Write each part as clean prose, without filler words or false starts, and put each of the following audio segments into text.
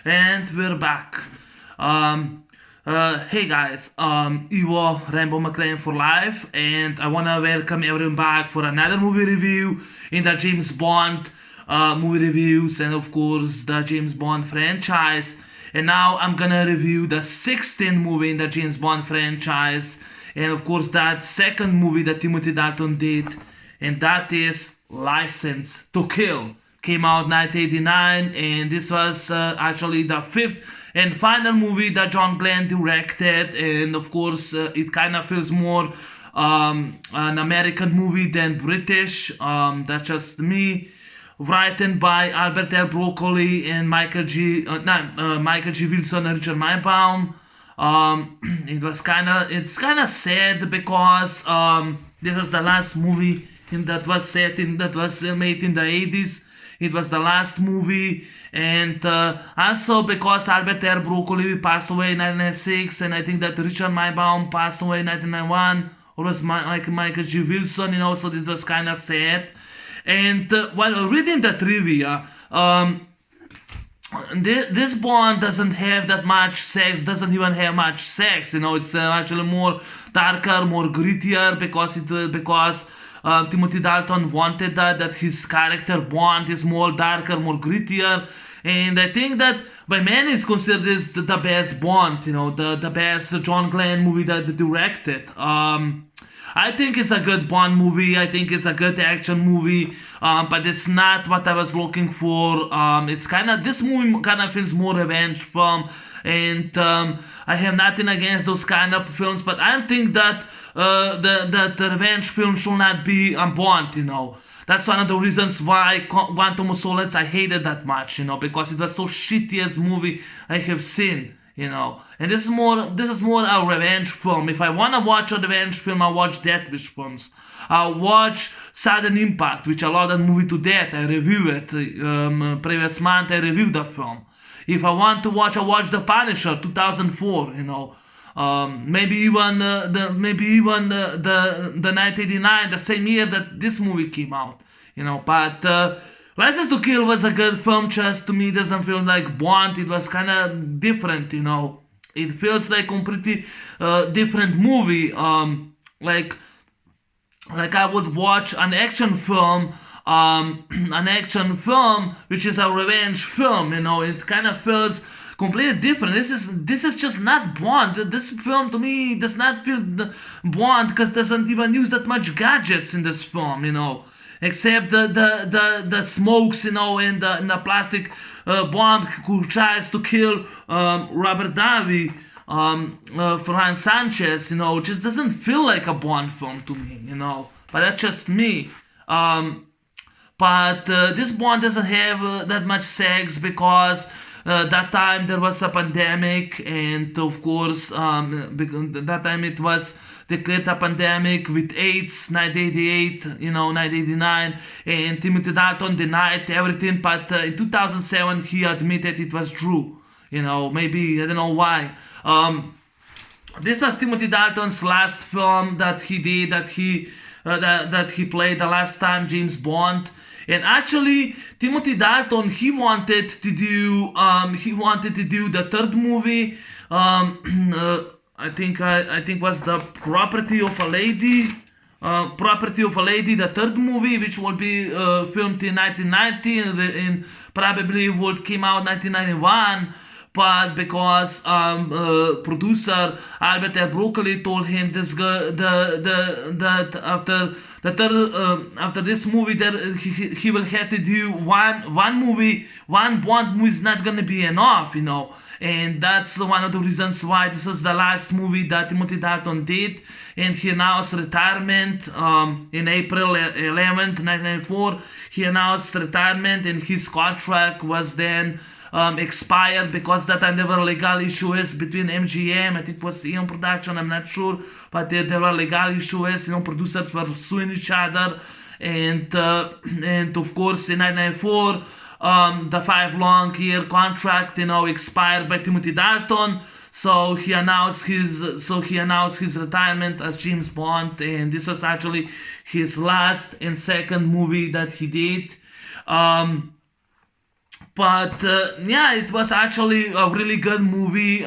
And we're back. Hey guys, Ivo Rainbow McLean for life, and I wanna welcome everyone back for another movie review in the James Bond movie reviews, and of course the James Bond franchise. And now I'm gonna review the 16th movie in the James Bond franchise, and of course that second movie that Timothy Dalton did, and that is License to Kill. Came out 1989, and this was actually the fifth and final movie that John Glenn directed. And of course, it kind of feels more an American movie than British. That's just me. Written by Albert L. Broccoli and Michael G. Wilson and Richard Meinbaum. It's kind of sad because this was the last movie that was made in the 80s. It was the last movie, and also because Albert R. Broccoli passed away in 1996, and I think that Richard Meinbaum passed away in 1991, or was Michael G. Wilson, so this was kind of sad. And while reading the trivia, this Bond doesn't have that much sex, doesn't even have much sex, it's actually more darker, more grittier because Timothy Dalton wanted that his character Bond is more darker, more grittier, and I think that by many is considered this the best Bond, the best John Glenn movie that they directed. I think it's a good Bond movie. I think it's a good action movie, but it's not what I was looking for. This movie kind of feels more revenge film, and I have nothing against those kind of films, but I think that the revenge film should not be on Bond. That's one of the reasons why Quantum of Solace I hated that much. Because it was so shitty as movie I have seen. And this is more a revenge film. If I wanna watch a revenge film, I watch Death Wish films. I watch Sudden Impact, which I love that movie to death. I review it. Previous month I reviewed that film. If I want to watch, I watch The Punisher 2004. Maybe even the 1989, the same year that this movie came out. But License to Kill was a good film. Just to me, it doesn't feel like Bond. It was kind of different. It feels like a pretty different movie. Like I would watch an action film. Which is a revenge film. It kind of feels completely different. This is just not Bond. This film to me does not feel Bond because doesn't even use that much gadgets in this film. Except the smokes, and the plastic bomb who tries to kill Robert Davi, Ferran Sanchez, just doesn't feel like a Bond film to me, But that's just me. But this Bond doesn't have that much sex because that time there was a pandemic, and of course, that time it was declared a pandemic with AIDS, 1988, 1989, and Timothy Dalton denied everything, but in 2007 he admitted it was true. Maybe, I don't know why. This was Timothy Dalton's last film that he did, that he played the last time James Bond. And actually, Timothy Dalton, he wanted to do the third movie. I think was the Property of a Lady. The third movie, which will be filmed in 1990 and probably would came out 1991. But because producer Albert L. Broccoli told him that after this movie that he will have to do one Bond movie is not gonna be enough, And that's one of the reasons why this is the last movie that Timothy Dalton did, and he announced retirement in April 11th, 1994. He announced retirement, and his contract was then expired because that time there were legal issues between MGM, I think it was Eon Production, I'm not sure, but there were legal issues, producers were suing each other, and of course in 1994 the 5-long-year contract expired by Timothy Dalton. So he announced his retirement as James Bond, and this was actually his last and second movie that he did. But yeah, it was actually a really good movie.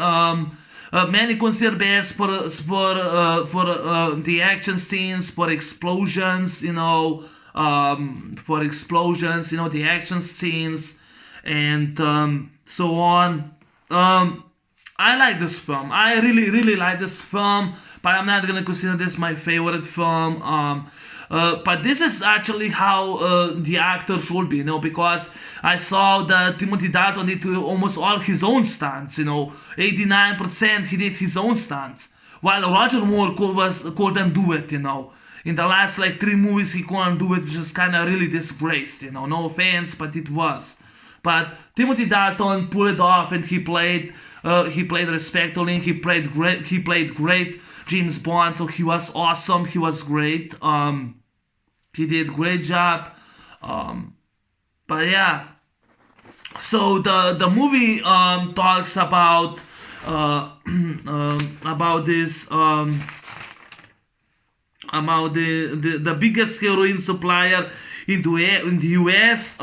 Many consider best for the action scenes, for explosions, the action scenes, and so on. I like this film. I really, really like this film, but I'm not gonna consider this my favorite film. But this is actually how the actor should be, because I saw that Timothy Dalton did almost all his own stunts, 89% he did his own stunts, while Roger Moore couldn't do it, In the last like 3 movies he couldn't do it, which is kind of really disgraced, No offense, but it was. But Timothy Dalton pulled it off, and he played respectfully. He played great. He played great James Bond, so he was awesome. He was great. He did great job. But yeah, so the movie talks about this about the biggest heroin supplier in the US.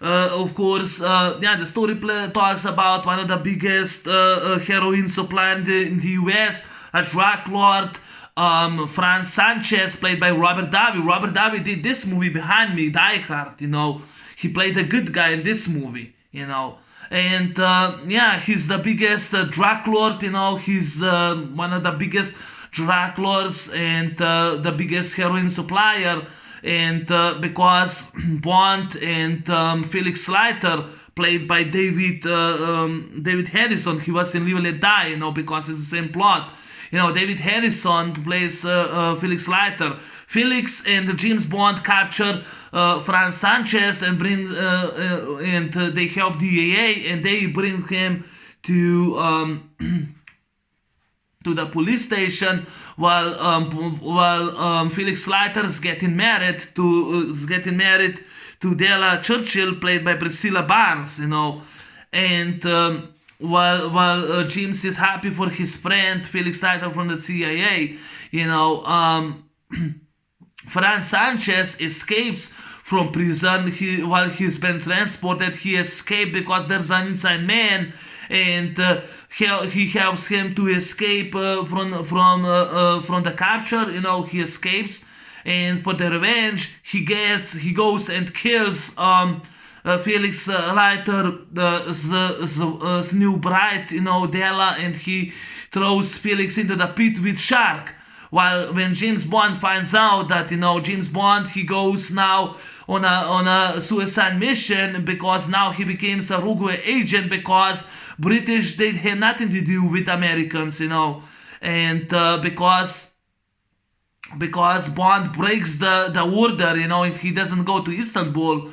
Of course, the story talks about one of the biggest heroin supplier in the US, a drug lord, Franz Sanchez, played by Robert Davi. Robert Davi did this movie behind me, Die Hard, He played a good guy in this movie, And he's the biggest drug lord, He's one of the biggest drug lords and the biggest heroin supplier. And because Bond and Felix Leiter, played by David Harrison, he was in Live and Let Die, because it's the same plot. David Harrison plays Felix Leiter. Felix and James Bond capture Franz Sanchez and they help DEA, and they bring him to the police station while Felix Leiter is getting married to Della Churchill, played by Priscilla Barnes, and while James is happy for his friend Felix Leiter from the CIA, Franz Sanchez escapes from prison. While he's been transported, he escaped because there's an inside man, and he helps him to escape from the capture. He escapes, and for the revenge, he goes and kills Felix Leiter's new bride, Della, and he throws Felix into the pit with shark. While when James Bond finds out that James Bond, he goes now on a suicide mission, because now he becomes a rogue agent, because British, they had nothing to do with Americans, and because Bond breaks the order, and he doesn't go to Istanbul,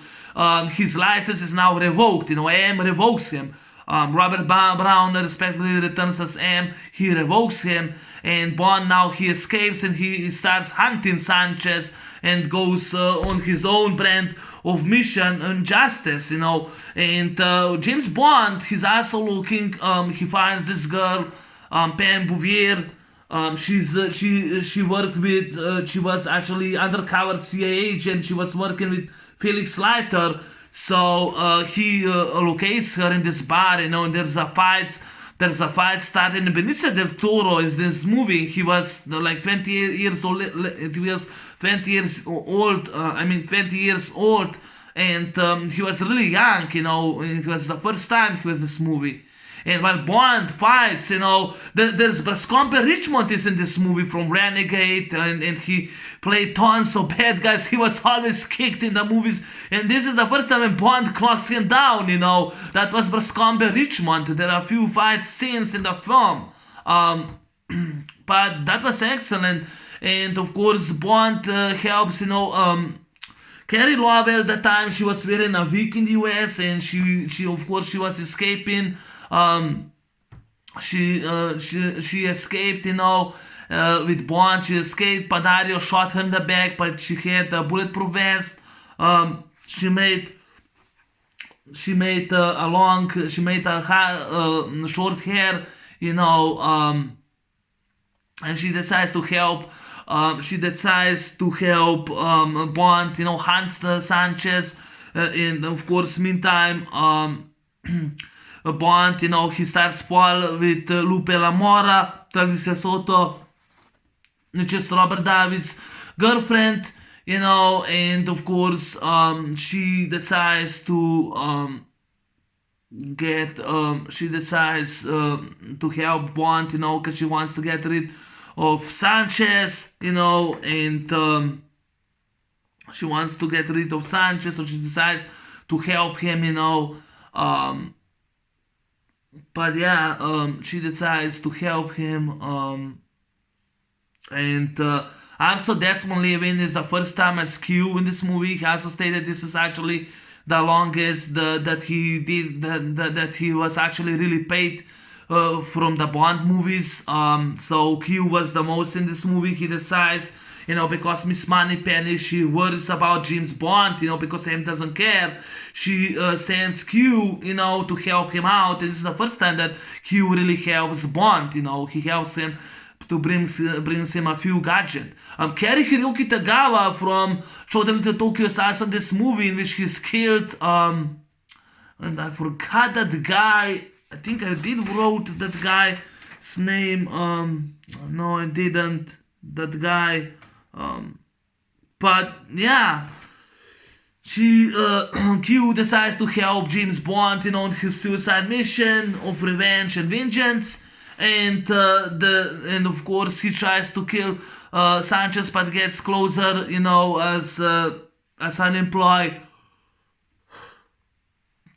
his license is now revoked. AM revokes him. Robert Brown respectively returns as M. He revokes him, and Bond now he escapes, and he starts hunting Sanchez and goes on his own brand of mission and justice, And James Bond, he's also looking. He finds this girl, Pam Bouvier. She worked with. She was actually undercover CIA agent. She was working with Felix Leiter. So he locates her in this bar, and there's a fight starting. Benicio del Toro is this movie. He was like 20 years old. He was 20 years old. 20 years old, and he was really young. It was the first time he was this movie. And while Bond fights, there's Bascombe Richmond is in this movie from Renegade, and he played tons of bad guys. He was always kicked in the movies, and this is the first time when Bond knocks him down, That was Bascombe Richmond. There are a few fight scenes in the film, but that was excellent. And of course, Bond helps, Carrie Lowell at the time, she was wearing a wig in the US, and she of course, she was escaping. She escaped, with Bond. She escaped. Padario shot her in the back, but she had a bulletproof vest. She made short hair, and she decides to help. Bond, hunts Sanchez, And of course, meantime, Bond, he starts Paul with Lupe Lamora, Alicia Soto, which is Robert Davi's girlfriend, and of course, she decides to she decides to help Bond, because she wants to get rid of Sanchez, and she wants to get rid of Sanchez, so she decides to help him, but yeah, she decides to help him, and also Desmond Levin is the first time as Q in this movie. He also stated this is actually the longest that he did, that he was actually really paid from the Bond movies. So Q was the most in this movie. He decides, because Miss Moneypenny, she worries about James Bond, because him doesn't care. She sends Q, to help him out. And this is the first time that Q really helps Bond. He helps him to brings him a few gadgets. Cary Hiroki Tagawa from Showtime to Tokyo stars in this movie in which he's killed. And I forgot that guy. I think I did wrote that guy's name. No, I didn't. That guy. But yeah, Q decides to help James Bond, on his suicide mission of revenge and vengeance, and of course he tries to kill Sanchez, but gets closer, as unemployed.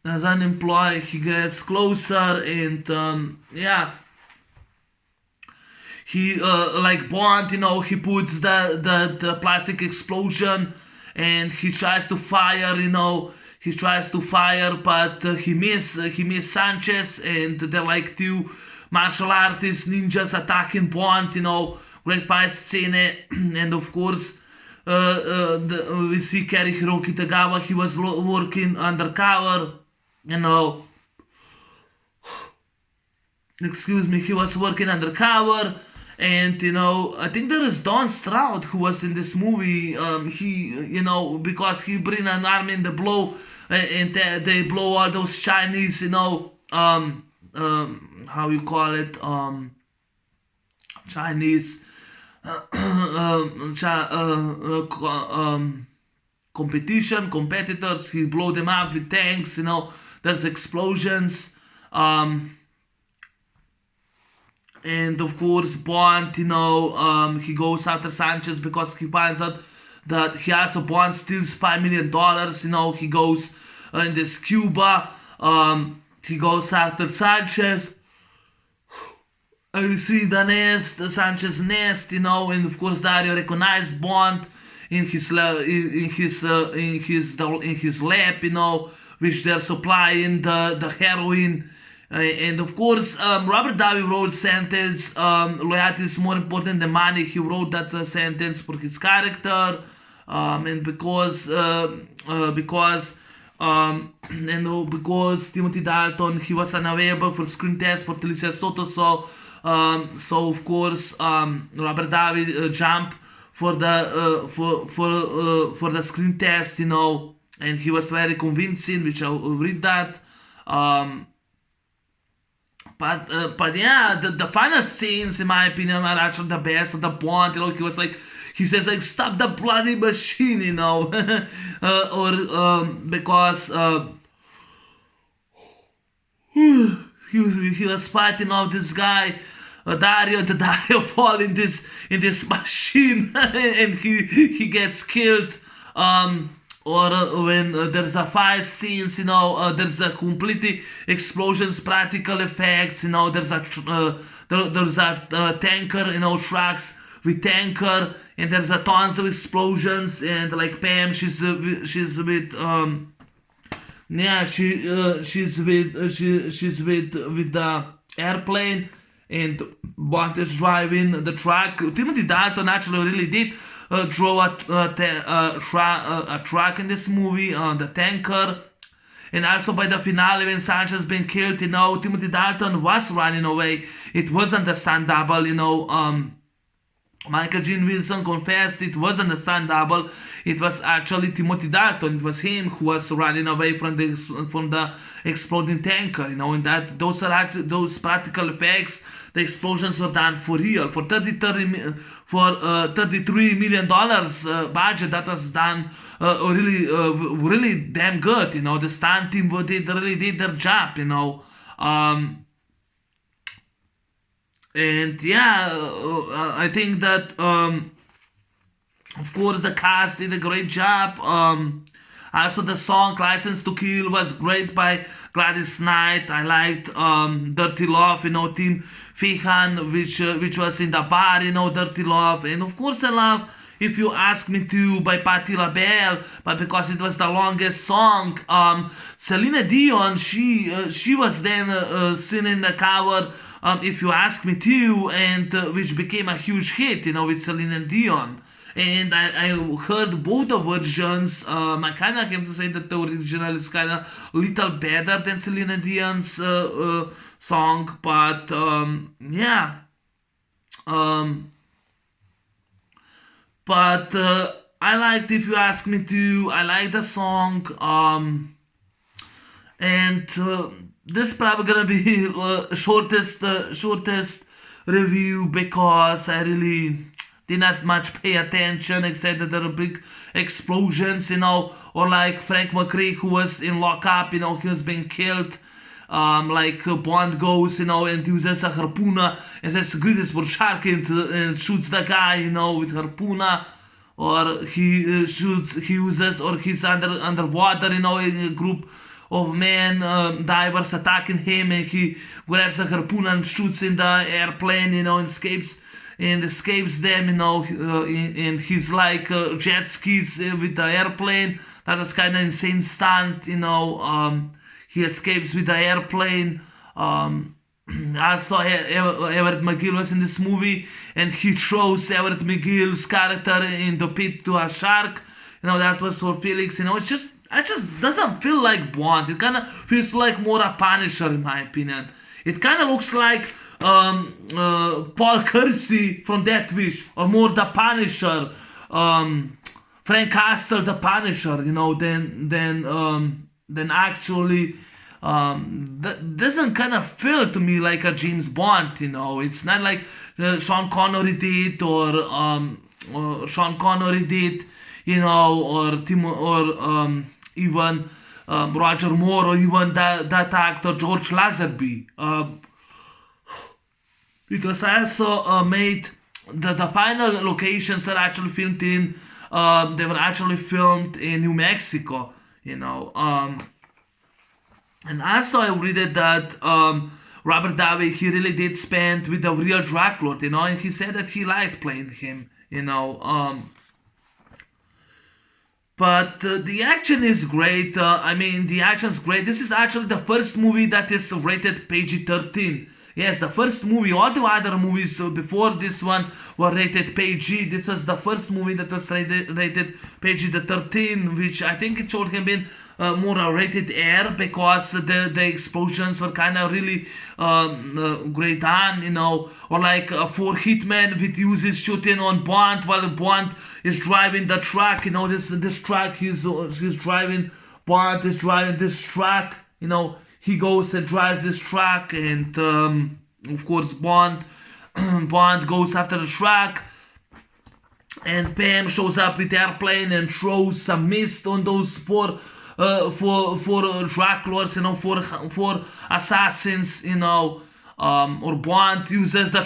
As unemployed, he gets closer, and yeah. He, like Bond, he puts the plastic explosion, and he tries to fire, but he miss Sanchez, and they're like two martial artists, ninjas attacking Bond, great fight scene, and of course, we see Cary Hiroki Tagawa, he was working undercover, excuse me, he was working undercover. And I think there is Don Stroud who was in this movie. He, because he bring an army in the blow, and they blow all those Chinese, how you call it, Chinese, competitors. He blow them up with tanks. There's explosions. And of course, Bond, he goes after Sanchez because he finds out that he has a Bond steals $5 million. He goes in this Cuba. He goes after Sanchez. And you see the nest, the Sanchez nest, and of course Dario recognized Bond in his lab, which they're supplying the heroin. And of course, Robert Davi wrote sentence, loyalty is more important than money. He wrote that sentence for his character, and because Timothy Dalton, he was unavailable for screen test for Alicia Soto, so of course Robert Davi jumped for the screen test, and he was very convincing, which I'll read that. But yeah, the final scenes, in my opinion, are actually the best of the Bond. He says like, stop the bloody machine, because he was fighting off this guy, Dario fall in this machine, and he gets killed. Or when there's a fight scenes, there's a completely explosions, practical effects, there's a tanker, trucks with tanker, and there's a tons of explosions, and like Pam, she's with the airplane, and Bond is driving the truck. Timothy Dalton actually really did drove a truck in this movie, the tanker. And also by the finale, when Sanchez been killed, Timothy Dalton was running away. It was understandable, Michael Gene Wilson confessed it wasn't a stunt double. It was actually Timothy Dalton. It was him who was running away from the exploding tanker. And that those are actually those practical effects. The explosions were done for real. For $33 million budget, that was done really damn good. The stunt team really did their job. And yeah, I think that of course the cast did a great job. Also the song "License to Kill" was great by Gladys Knight. I liked "Dirty Love," Tim Feehan, which was in the bar, "Dirty Love," and of course I love "If You Ask Me To" by Patti LaBelle, but because it was the longest song. Celine Dion, she was then singing the cover "If You Ask Me To," and which became a huge hit, with Celine Dion. And I heard both the versions. I kind of have to say that the original is kind of a little better than Celine Dion's song, but yeah. But I liked "If You Ask Me To." I like the song. And this is probably gonna be shortest review because I really did not much pay attention except that there are big explosions, or like Frank McRae who was in lockup, he was being killed. Like Bond goes, and uses a harpoon and says greatest for shark and shoots the guy, with harpoon, or he uses, or he's underwater, in a group of men, divers attacking him, and he grabs a harpoon and shoots in the airplane, and escapes them, and he's like jet skis with the airplane. That was kind of insane stunt, he escapes with the airplane. Also, Everett McGill was in this movie, and he throws Everett McGill's character in the pit to a shark. That was for Felix. It just doesn't feel like Bond. It kind of feels like more a Punisher, in my opinion. It kind of looks like Paul Kersey from Death Wish, or more the Punisher, Frank Castle the Punisher, than actually that doesn't kind of feel to me like a James Bond. It's not like Sean Connery did, or Sean Connery did, or even Roger Moore, or even that actor George Lazenby. Because I also made the final locations are actually filmed in, they were actually filmed in New Mexico, and also I read that Robert Davi, he really did spend with the real Dracula, and he said that he liked playing him, but the action is great. The action's great. This is actually the first movie that is rated PG-13. Yes, the first movie. All the other movies before this one were rated PG. This was the first movie that was rated PG-13, which I think it should have been more rated R, because the explosions were kind of really great on, or like four hitmen with uses shooting on Bond while Bond is driving the truck. This truck he's driving. Bond is driving this truck. He goes and drives this truck, and of course Bond goes after the truck, and Pam shows up with the airplane and throws some mist on those four drug lords, four assassins, or Bond uses the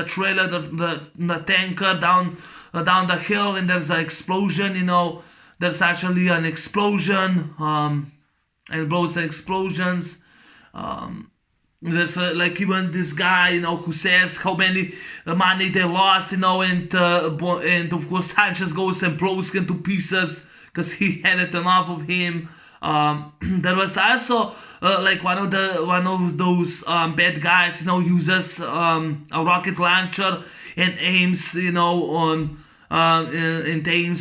trailer, the tanker down the hill, and there's an explosion. There's actually an explosion. And blows the explosions. There's like even this guy, who says how many money they lost, and of course Sanchez goes and blows him to pieces because he had it enough of him. There was also like one of those bad guys, uses a rocket launcher and aims,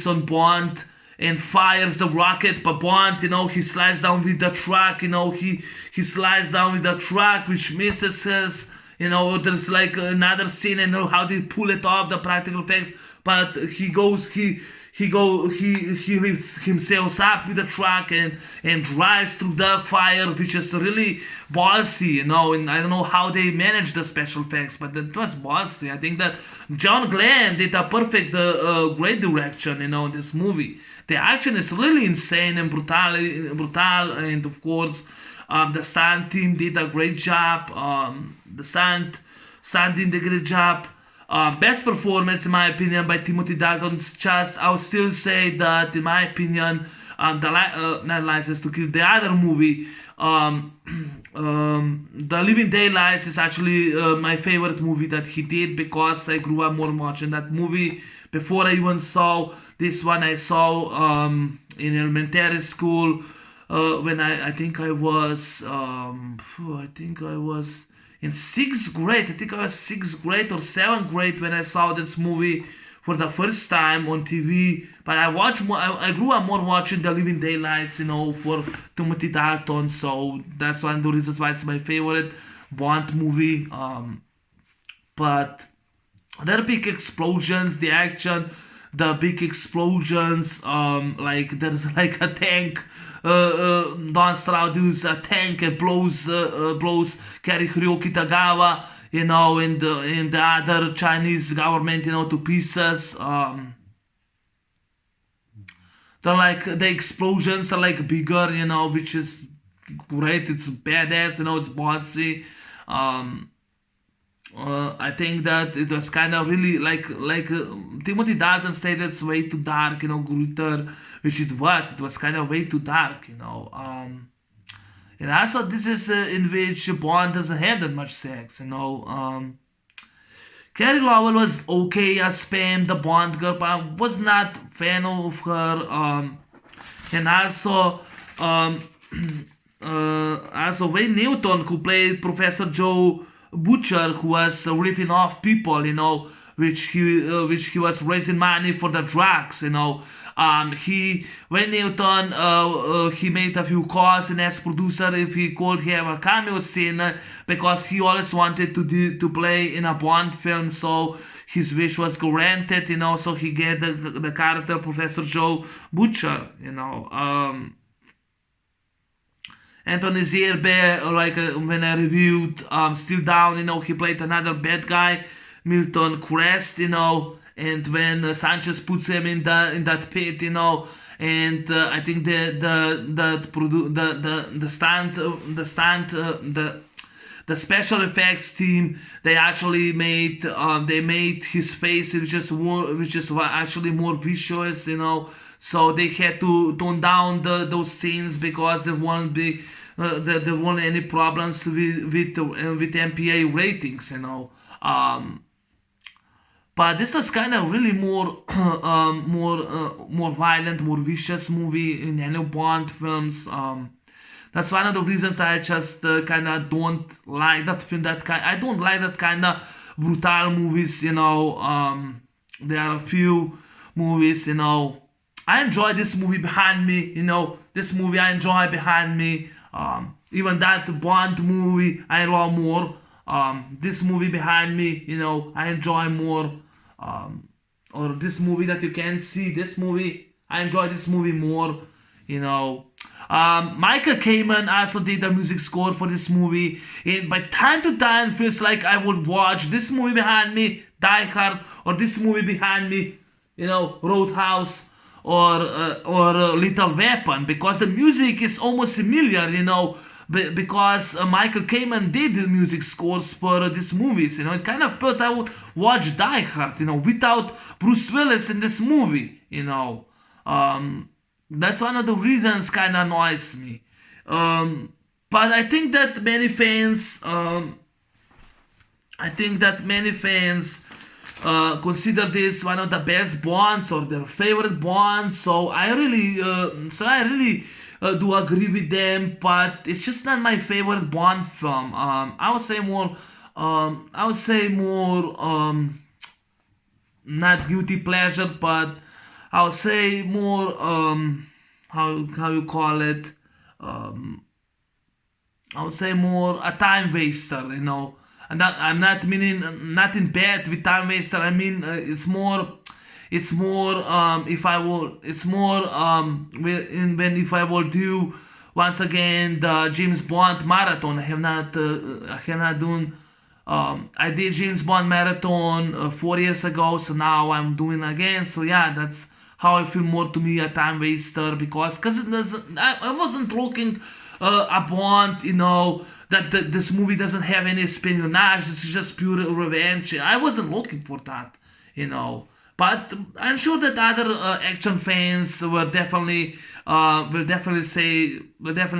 on Bond, and fires the rocket, but Bond, he slides down with the truck, he slides down with the truck, which misses, There's like another scene and how they pull it off the practical effects, but he lifts himself up with the truck and drives through the fire, which is really ballsy, and I don't know how they managed the special effects, but it was ballsy. I think that John Glenn did a perfect great direction, in this movie. The action is really insane and brutal, and of course the stunt team did a great job. The stunt did a great job. Best performance, in my opinion, by Timothy Dalton. I would still say that, in my opinion, not License to Kill, the other movie, The Living Daylights, is actually my favorite movie that he did, because I grew up more watching that movie before I even saw this one. I saw in elementary school when I think I was in sixth grade. I think I was sixth grade or seventh grade when I saw this movie for the first time on TV. But I grew up more watching The Living Daylights, for Timothy Dalton. So that's one of the reasons why it's my favorite Bond movie. But there are big explosions, the action, the big explosions. Like there's like a tank. Don Stroud uses a tank and blows Kerry Hiroki Tagawa, and the other Chinese government, to pieces. They're like, the explosions are like bigger, which is great. It's badass, it's bossy. I think that it was kind of really like Timothy Dalton said, it's way too dark, grittier, which it was kind of way too dark, and also this is in which Bond doesn't have that much sex, Carrie Lowell was okay as Pam, the Bond girl, but I was not fan of her, and also Wayne Newton, who played Professor Joe Butcher, who was ripping off people, which he was raising money for the drugs, Wayne Newton, he made a few calls and asked producer if he could have a cameo scene, because he always wanted to play in a Bond film, so his wish was granted, so he get the character Professor Joe Butcher, Anthony Zierbe, like when I reviewed Still Down, he played another bad guy, Milton Crest, and when Sanchez puts him in that pit, and I think the special effects team, they actually made his face, which is actually more vicious, so they had to tone down those scenes, because there won't any problems with MPA ratings, but this was kind of really more violent, more vicious movie in any Bond films. That's one of the reasons I just kind of don't like that film. I don't like that kind of brutal movies. There are a few movies. I enjoy this movie Behind Me. This movie I enjoy Behind Me. Even that Bond movie I love more. This movie Behind Me, I enjoy more. Or this movie that you can see, this movie, I enjoy this movie more. Michael Kamen also did the music score for this movie, and by time to time feels like I would watch this movie Behind Me, Die Hard, or this movie Behind Me, Roadhouse, or Lethal Weapon, because the music is almost similar, because Michael Kamen did the music scores for these movies, it kind of feels I would watch Die Hard, without Bruce Willis in this movie, that's one of the reasons kind of annoys me, but I think that many fans, consider this one of the best Bonds or their favorite Bonds, so I really do agree with them, but it's just not my favorite Bond film. I would say more, not guilty pleasure, but I would say more, how you call it, I would say more a time waster, and that, I'm not meaning not in bad with time waster. I mean it's more if I will it's more when if I will do once again the James Bond marathon. I have not done I did James Bond marathon 4 years ago, so now I'm doing again. So yeah, that's how I feel more to me a time waster, because it doesn't. I wasn't looking a Bond, that this movie doesn't have any espionage. This is just pure revenge. I wasn't looking for that, you know. But I'm sure that other action fans will definitely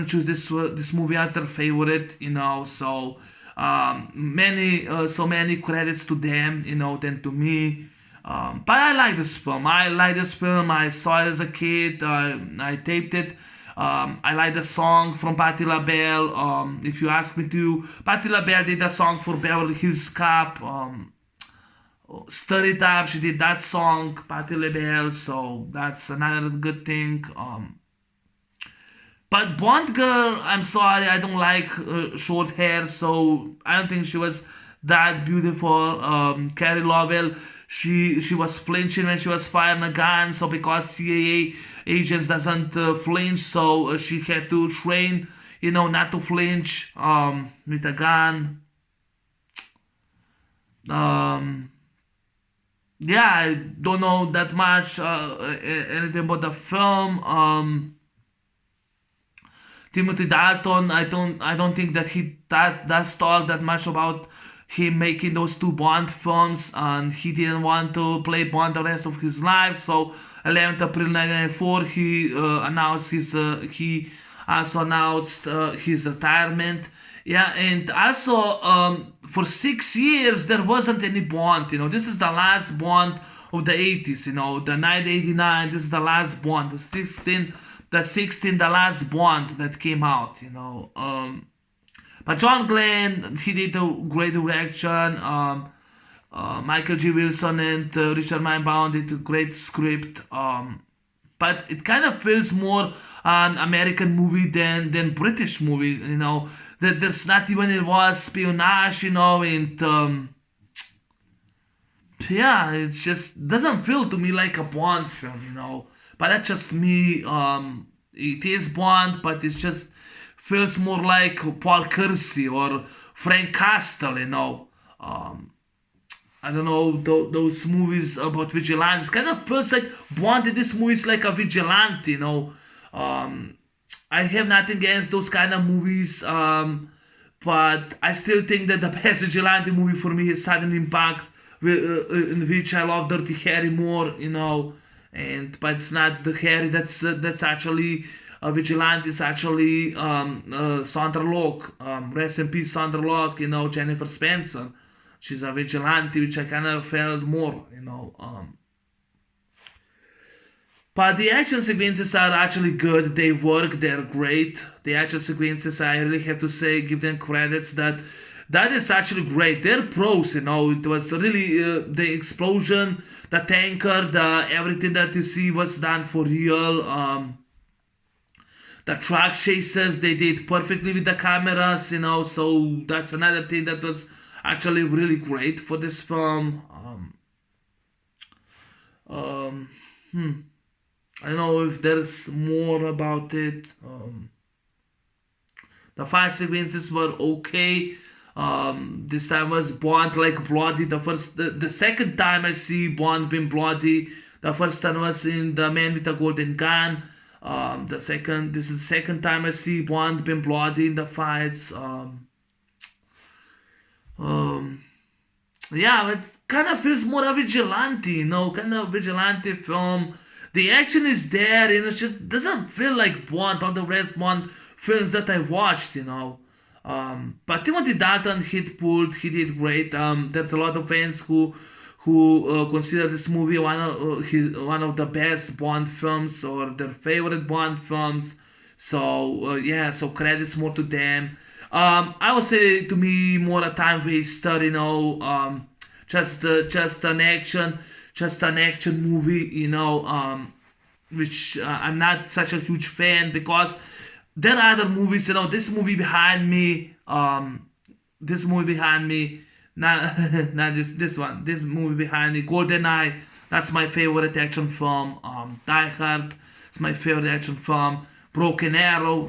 choose this movie as their favorite, So so many credits to them, than to me. But I like this film. I saw it as a kid. I taped it. I like the song from Patti LaBelle. If you ask me to, Patti LaBelle did a song for Beverly Hills Cop. Stir It Up. She did that song, Patti LaBelle. So that's another good thing. But Bond girl, I'm sorry, I don't like short hair, so I don't think she was that beautiful. Carrie Lowell, she was flinching when she was firing a gun, so because CIA agents doesn't flinch, so she had to train, not to flinch with a gun. Yeah, I don't know that much anything about the film. Timothy Dalton, I don't think that he that does talk that much about him making those two Bond films, and he didn't want to play Bond the rest of his life. So 11th April 1994, he also announced his retirement. Yeah, and also for 6 years there wasn't any Bond. This is the last Bond of the 80s. The 1989. This is the last Bond. The 16, the last Bond that came out, But John Glenn, he did a great direction. Michael G. Wilson and Richard Meinbaum did a great script. But it kind of feels more an American movie than British movie, That there's not even it was espionage, and yeah, it just doesn't feel to me like a Bond film. But that's just me. It is Bond, but it just feels more like Paul Kersey or Frank Castle. I don't know, those movies about vigilantes. Kind of feels like Bond in this movie is like a vigilante. I have nothing against those kind of movies, but I still think that the best vigilante movie for me is Sudden Impact, in which I love Dirty Harry more, but it's not the Harry that's actually a vigilante. It's actually Sandra Locke. Rest in peace, Sandra Locke. Jennifer Spencer. She's a vigilante, which I kind of felt more. But the action sequences are actually good. They work. They're great. The action sequences, I really have to say, give them credits that is actually great. They're pros. It was really the explosion, the tanker, everything that you see was done for real. The truck chases, they did perfectly with the cameras. So that's another thing that was actually really great for this film. I don't know if there's more about it. The fight sequences were okay. This time was Bond like bloody. The second time I see Bond being bloody. The first time was in The Man with the Golden Gun. This is the second time I see Bond being bloody in the fights. Yeah, it kind of feels more a vigilante, kind of vigilante film. The action is there, it just doesn't feel like Bond or the rest Bond films that I watched, But Timothy Dalton, he did great. There's a lot of fans who consider this movie one of the best Bond films or their favorite Bond films. So yeah, so credits more to them. I would say to me more a time waster, just an action movie, which I'm not such a huge fan, because there are other movies, this movie behind me, this movie behind me, not not this one. This movie behind me, GoldenEye. That's my favorite action film. Die Hard. It's my favorite action film. Broken Arrow.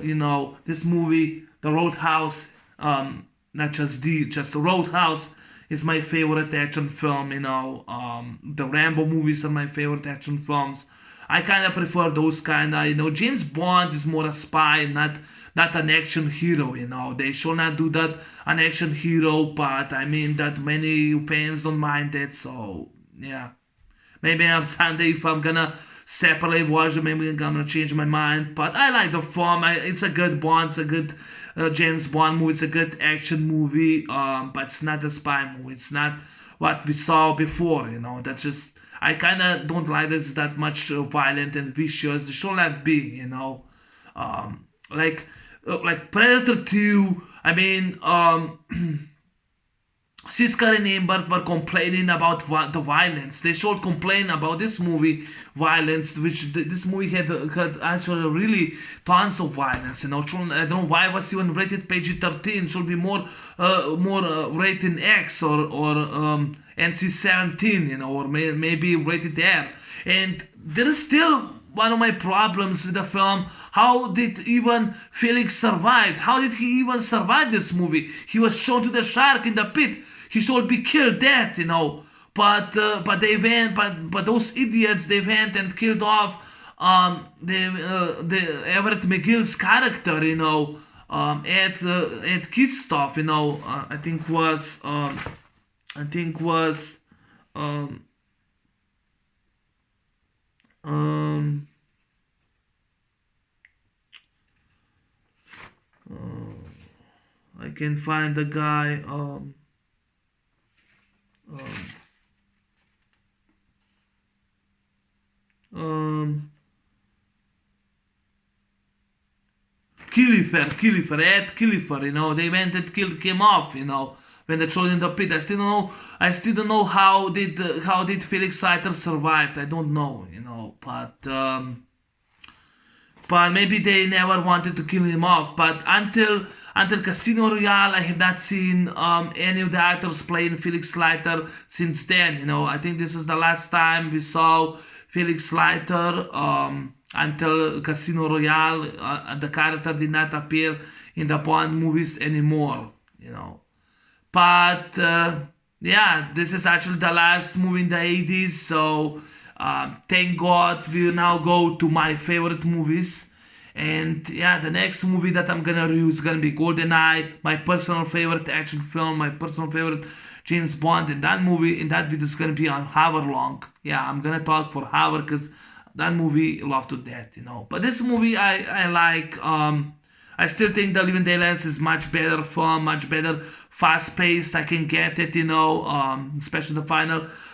This movie, The Roadhouse. Not just Roadhouse is my favorite action film. The Rambo movies are my favorite action films. I kind of prefer those kind of. James Bond is more a spy, not an action hero. They should not do that an action hero, but I mean that many fans don't mind it. So yeah, maybe on Sunday if I'm gonna separate watch it, maybe I'm gonna change my mind. But I like the film. It's a good Bond. It's a good James Bond movie. It's a good action movie. But it's not a spy movie. It's not what we saw before. That's just I kind of don't like that it's that much violent and vicious. It should not be. Like Predator 2. I mean, Siska and Amber were complaining about the violence. They should complain about this movie violence, which this movie had actually really tons of violence. I don't know why it was even rated PG-13. Should be more rated X or NC-17, or maybe rated R. And there is still one of my problems with the film. How did even Felix survive? How did he even survive this movie? He was shown to the shark in the pit. He should be killed dead. But they went. But those idiots, they went and killed off the Everett McGill's character. At Kid Stuff. I think was I can find the guy. Ed Kilifer. They went and killed him off. When they threw in the pit. I still don't know how did Felix Leiter survive. I don't know. But maybe they never wanted to kill him off. But until Casino Royale, I have not seen any of the actors playing Felix Leiter since then. I think this is the last time we saw Felix Leiter until Casino Royale. The character did not appear in the Bond movies anymore. But yeah, this is actually the last movie in the 80s. So thank God we now go to my favorite movies. And yeah, the next movie that I'm gonna review is gonna be GoldenEye, my personal favorite action film, my personal favorite James Bond. And that video is gonna be on hour long. Yeah, I'm gonna talk for hour because that movie I love to death. But this movie I like. I still think The Living Daylights is much better film, much better fast paced. I can get it, especially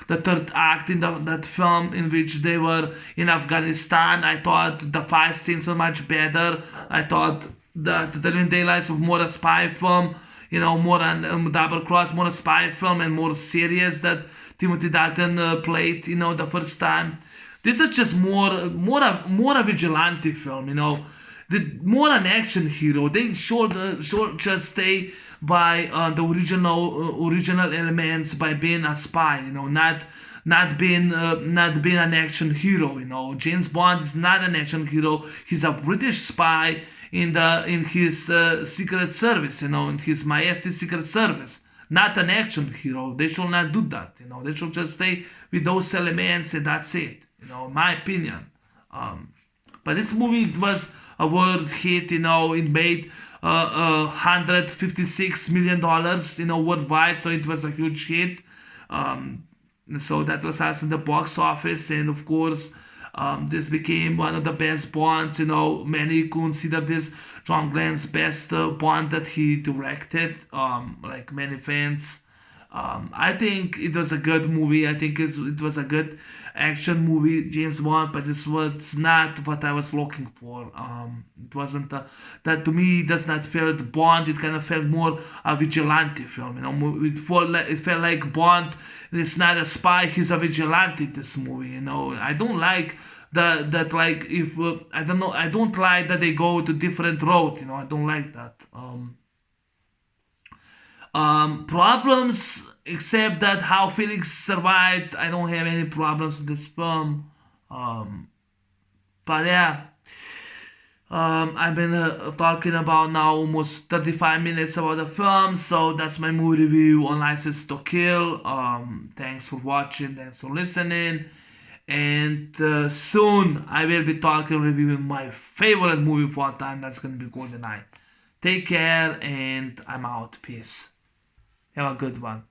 the third act in that film in which they were in Afghanistan. I thought the fight scenes were much better. I thought that The Living Daylights was more a spy film, more an double cross, more a spy film and more serious that Timothy Dalton played, the first time. This is just more a vigilante film, more an action hero. They should just stay by the original elements, by being a spy, not being an action hero. James Bond is not an action hero. He's a British spy in his secret service, in his Majesty Secret Service. Not an action hero. They should not do that. They should just stay with those elements and that's it. In my opinion. But this movie was a world hit. It made $156 million, worldwide. So it was a huge hit. So that was us in the box office, and of course, this became one of the best Bonds. Many consider this John Glenn's best Bond that he directed. Like many fans. I think it was a good movie. I think it was a good action movie, James Bond, but this was not what I was looking for. It wasn't that to me. It does not feel Bond. It kind of felt more a vigilante film. It felt like Bond is not a spy. He's a vigilante. This movie. I don't like that. Like if I don't know. I don't like that they go to different road. I don't like that. Problems, except that how Felix survived. I don't have any problems with this film. But yeah, I've been talking about now almost 35 minutes about the film, so that's my movie review on License to Kill. Thanks for watching, thanks for listening, and soon I will be talking, reviewing my favorite movie of all time. That's gonna be GoldenEye. Take care, and I'm out. Peace. Have a good one.